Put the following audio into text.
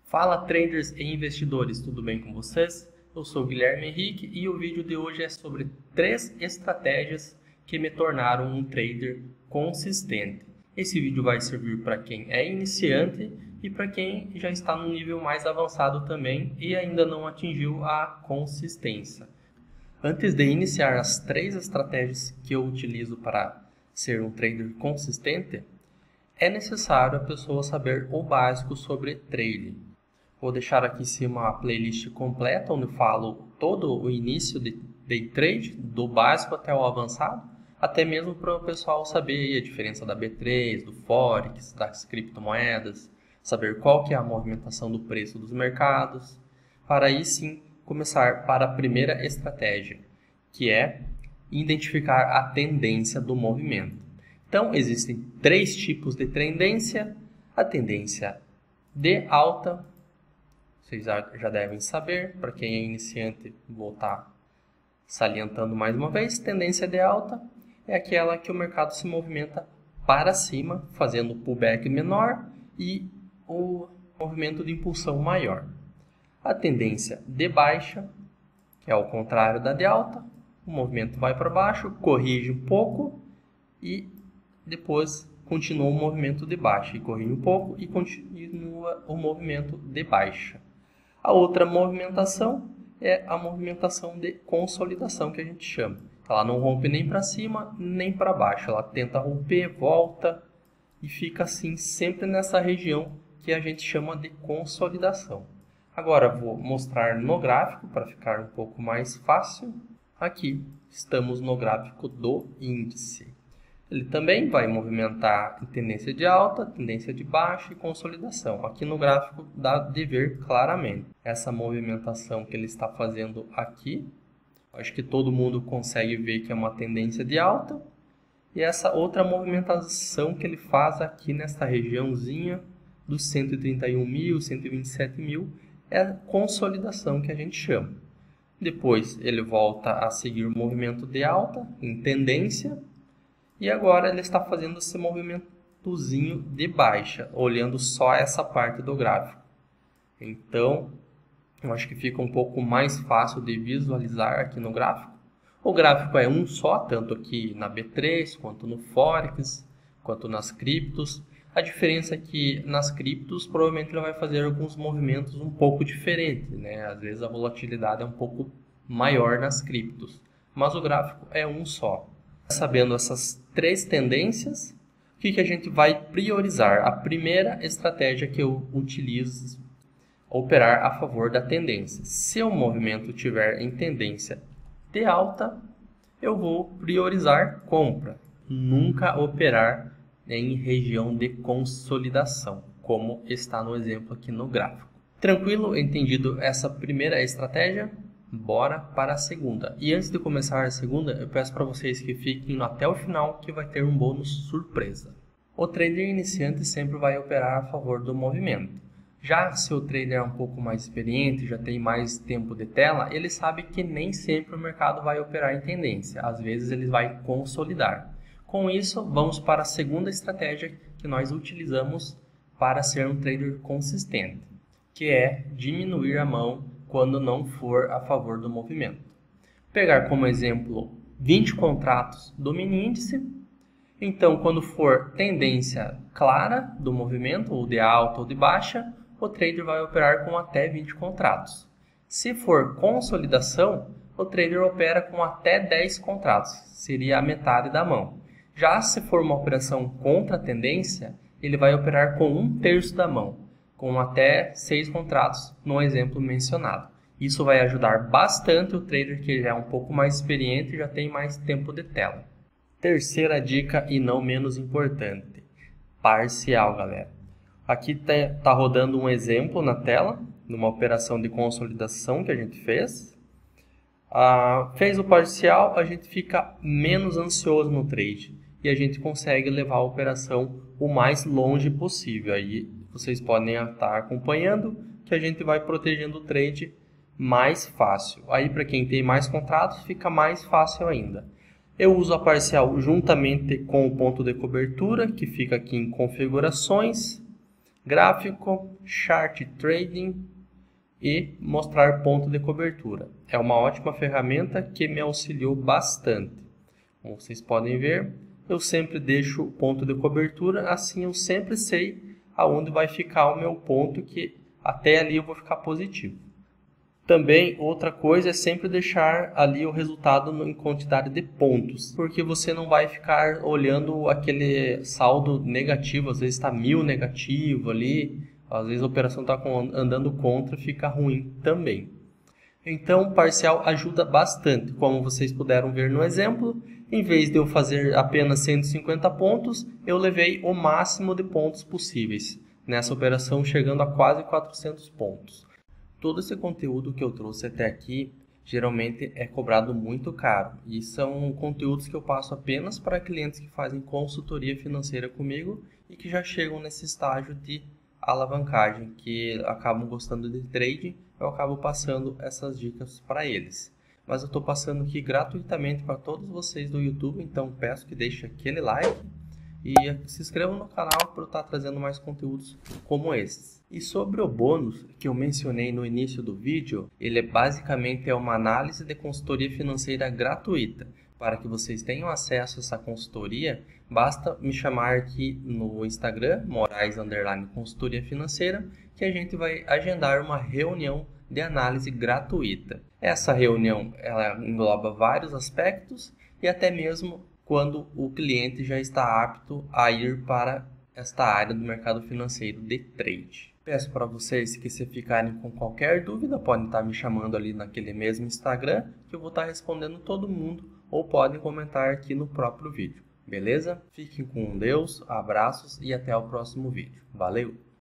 Fala traders e investidores, tudo bem com vocês? Eu sou o Guilherme Henrique e o vídeo de hoje é sobre 3 estratégias que me tornaram um trader consistente. Esse vídeo vai servir para quem é iniciante e para quem já está no nível mais avançado também e ainda não atingiu a consistência. Antes de iniciar as 3 estratégias que eu utilizo para ser um trader consistente, é necessário a pessoa saber o básico sobre trading. Vou deixar aqui em cima a playlist completa, onde eu falo todo o início de day trade, do básico até o avançado, até mesmo para o pessoal saber a diferença da B3, do Forex, das criptomoedas, saber qual que é a movimentação do preço dos mercados, para aí sim começar para a primeira estratégia, que é identificar a tendência do movimento. Então, existem 3 tipos de tendência. A tendência de alta, vocês já devem saber, para quem é iniciante, vou estar salientando mais uma vez. Tendência de alta é aquela que o mercado se movimenta para cima, fazendo pullback menor e o movimento de impulsão maior. A tendência de baixa, que é o contrário da de alta, o movimento vai para baixo, corrige um pouco e depois continua o movimento de baixa, e corrige um pouco e continua o movimento de baixa. A outra movimentação é a movimentação de consolidação, que a gente chama. Ela não rompe nem para cima nem para baixo, ela tenta romper, volta e fica assim sempre nessa região que a gente chama de consolidação. Agora vou mostrar no gráfico para ficar um pouco mais fácil. Aqui estamos no gráfico do índice. Ele também vai movimentar em tendência de alta, tendência de baixa e consolidação. Aqui no gráfico dá de ver claramente essa movimentação que ele está fazendo aqui. Acho que todo mundo consegue ver que é uma tendência de alta. E essa outra movimentação que ele faz aqui nesta regiãozinha dos 131.000, 127.000 é a consolidação que a gente chama. Depois ele volta a seguir o movimento de alta em tendência. E agora ele está fazendo esse movimentozinho de baixa, olhando só essa parte do gráfico. Então, eu acho que fica um pouco mais fácil de visualizar aqui no gráfico. O gráfico é um só, tanto aqui na B3, quanto no Forex, quanto nas criptos. A diferença é que nas criptos, provavelmente ele vai fazer alguns movimentos um pouco diferentes, né? Às vezes a volatilidade é um pouco maior nas criptos, mas o gráfico é um só. Sabendo essas 3 tendências, o que a gente vai priorizar? A primeira estratégia que eu utilizo é operar a favor da tendência. Se o movimento estiver em tendência de alta, eu vou priorizar compra. Nunca operar em região de consolidação, como está no exemplo aqui no gráfico. Tranquilo? Entendido essa primeira estratégia? Bora para a segunda. E antes de começar a segunda, eu peço para vocês que fiquem até o final, que vai ter um bônus surpresa. O trader iniciante sempre vai operar a favor do movimento. Já se o trader é um pouco mais experiente, já tem mais tempo de tela, ele sabe que nem sempre o mercado vai operar em tendência. Às vezes ele vai consolidar. Com isso, vamos para a segunda estratégia que nós utilizamos para ser um trader consistente, que é diminuir a mão quando não for a favor do movimento. Pegar como exemplo 20 contratos do mini índice. Então, quando for tendência clara do movimento, ou de alta ou de baixa, o trader vai operar com até 20 contratos. Se for consolidação, o trader opera com até 10 contratos, seria a metade da mão. Já se for uma operação contra a tendência, ele vai operar com 1/3 da mão, com até 6 contratos no exemplo mencionado. Isso vai ajudar bastante o trader que já é um pouco mais experiente e já tem mais tempo de tela. Terceira dica e não menos importante, parcial, galera. Aqui está rodando um exemplo na tela, numa operação de consolidação que a gente fez. Fez o parcial, a gente fica menos ansioso no trade e a gente consegue levar a operação o mais longe possível. Aí vocês podem estar acompanhando que a gente vai protegendo o trade mais fácil. Aí para quem tem mais contratos fica mais fácil ainda. Eu uso a parcial juntamente com o ponto de cobertura, que fica aqui em configurações. gráfico, chart trading e mostrar ponto de cobertura. É uma ótima ferramenta que me auxiliou bastante. Como vocês podem ver, eu sempre deixo o ponto de cobertura, assim eu sempre sei aonde vai ficar o meu ponto, que até ali eu vou ficar positivo. Também outra coisa é sempre deixar ali o resultado em quantidade de pontos, porque você não vai ficar olhando aquele saldo negativo, às vezes está 1000 negativo ali, às vezes a operação está andando contra, fica ruim também. Então o parcial ajuda bastante, como vocês puderam ver no exemplo. Em vez de eu fazer apenas 150 pontos, eu levei o máximo de pontos possíveis nessa operação, chegando a quase 400 pontos. Todo esse conteúdo que eu trouxe até aqui geralmente é cobrado muito caro, e são conteúdos que eu passo apenas para clientes que fazem consultoria financeira comigo e que já chegam nesse estágio de alavancagem, que acabam gostando de trading. Eu acabo passando essas dicas para eles. Mas eu estou passando aqui gratuitamente para todos vocês do YouTube, então peço que deixem aquele like e se inscrevam no canal para eu estar trazendo mais conteúdos como esses. E sobre o bônus que eu mencionei no início do vídeo, ele basicamente é uma análise de consultoria financeira gratuita. Para que vocês tenham acesso a essa consultoria, basta me chamar aqui no Instagram, Moraes_consultoria financeira, que a gente vai agendar uma reunião de análise gratuita. Essa reunião ela engloba vários aspectos e até mesmo quando o cliente já está apto a ir para esta área do mercado financeiro de trade. Peço para vocês que, se ficarem com qualquer dúvida, podem estar me chamando ali naquele mesmo Instagram, que eu vou estar respondendo todo mundo, ou podem comentar aqui no próprio vídeo. Beleza? Fiquem com Deus, abraços e até o próximo vídeo. Valeu!